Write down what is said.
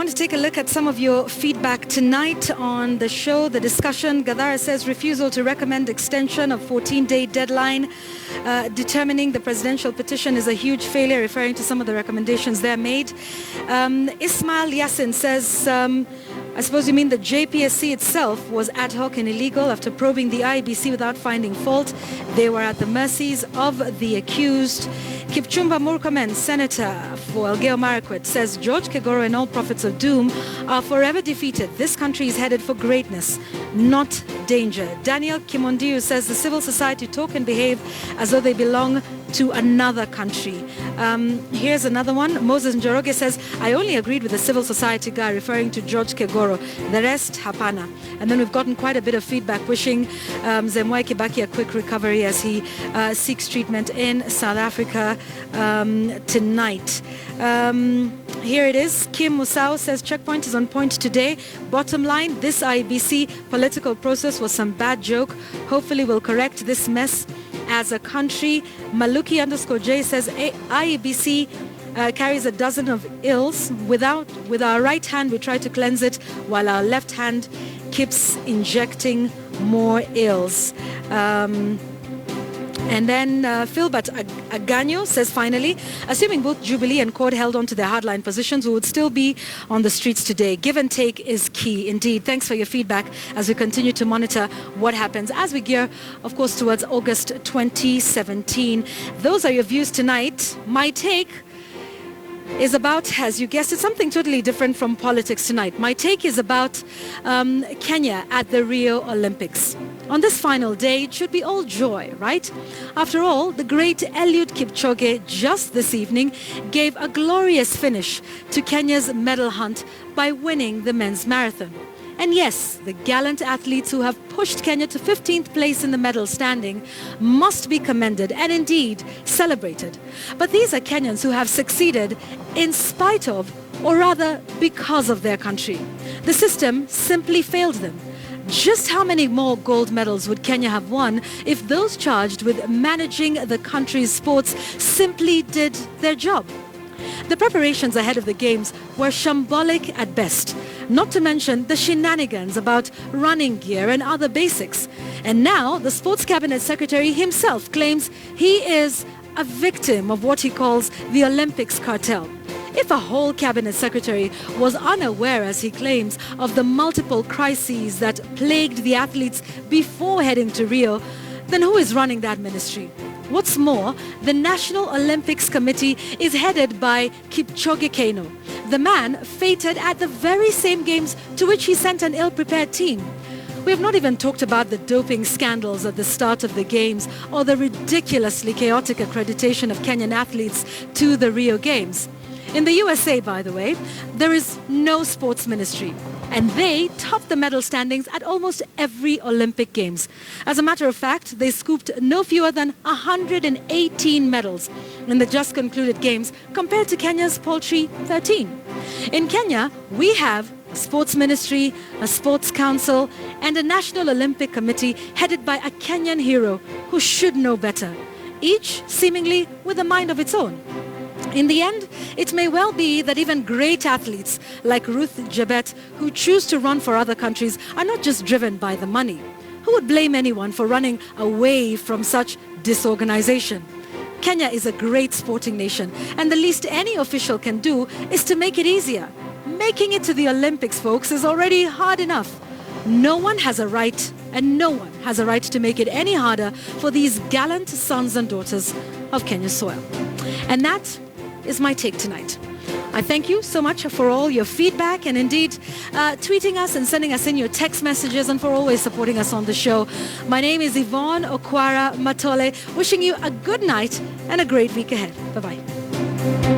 want to take a look at some of your feedback tonight on the show, the discussion. Gadara says refusal to recommend extension of 14-day deadline determining the presidential petition is a huge failure, referring to some of the recommendations there made. Ismail Yassin says, I suppose you mean the JPSC itself was ad hoc and illegal after probing the IEBC without finding fault. They were at the mercies of the accused. Kipchumba Murkomen, Senator for Elgeyo Marakwet, says George Kegoro and all prophets of doom are forever defeated. This country is headed for greatness, not danger. Daniel Kimondiu says the civil society talk and behave as though they belong to another country. Here's another one. Moses Njoroge says, I only agreed with the civil society guy referring to George Kegoro. The rest, hapana. And then we've gotten quite a bit of feedback wishing Zemwai Kibaki a quick recovery as he seeks treatment in South Africa tonight. Here it is. Kim Musau says checkpoint is on point today. Bottom line, this IEBC political process was some bad joke. Hopefully we'll correct this mess as a country. Maluki_J says IEBC carries a dozen of ills. With our right hand we try to cleanse it while our left hand keeps injecting more ills. And then Philbert Aganyo says, finally, assuming both Jubilee and CORD held on to their hardline positions, we would still be on the streets today. Give and take is key indeed. Thanks for your feedback as we continue to monitor what happens as we gear, of course, towards August 2017. Those are your views tonight. My take is about, as you guessed, it's something totally different from politics tonight. My take is about Kenya at the Rio Olympics. On this final day, it should be all joy, right? After all, the great Eliud Kipchoge just this evening gave a glorious finish to Kenya's medal hunt by winning the men's marathon. And yes, the gallant athletes who have pushed Kenya to 15th place in the medal standing must be commended and indeed celebrated. But these are Kenyans who have succeeded in spite of, or rather because of, their country. The system simply failed them. Just how many more gold medals would Kenya have won if those charged with managing the country's sports simply did their job? The preparations ahead of the Games were shambolic at best, not to mention the shenanigans about running gear and other basics. And now the Sports Cabinet Secretary himself claims he is a victim of what he calls the Olympics cartel. If a whole cabinet secretary was unaware, as he claims, of the multiple crises that plagued the athletes before heading to Rio, then who is running that ministry? What's more, the National Olympics Committee is headed by Kipchoge Keino, the man fated at the very same games to which he sent an ill-prepared team. We have not even talked about the doping scandals at the start of the Games or the ridiculously chaotic accreditation of Kenyan athletes to the Rio Games. In the USA, by the way, there is no sports ministry, and they top the medal standings at almost every Olympic Games. As a matter of fact, they scooped no fewer than 118 medals in the just concluded Games compared to Kenya's paltry 13. In Kenya, we have a sports ministry, a sports council, and a National Olympic Committee headed by a Kenyan hero who should know better, each seemingly with a mind of its own. In the end, it may well be that even great athletes like Ruth Jebet, who choose to run for other countries, are not just driven by the money. Who would blame anyone for running away from such disorganization? Kenya is a great sporting nation, and the least any official can do is to make it easier. Making it to the Olympics, folks, is already hard enough. No one has a right, and no one has a right to make it any harder for these gallant sons and daughters of Kenya's soil. And that is my take tonight. I thank you so much for all your feedback and indeed tweeting us and sending us in your text messages and for always supporting us on the show. My name is Yvonne Okwara Matole, wishing you a good night and a great week ahead. Bye-bye.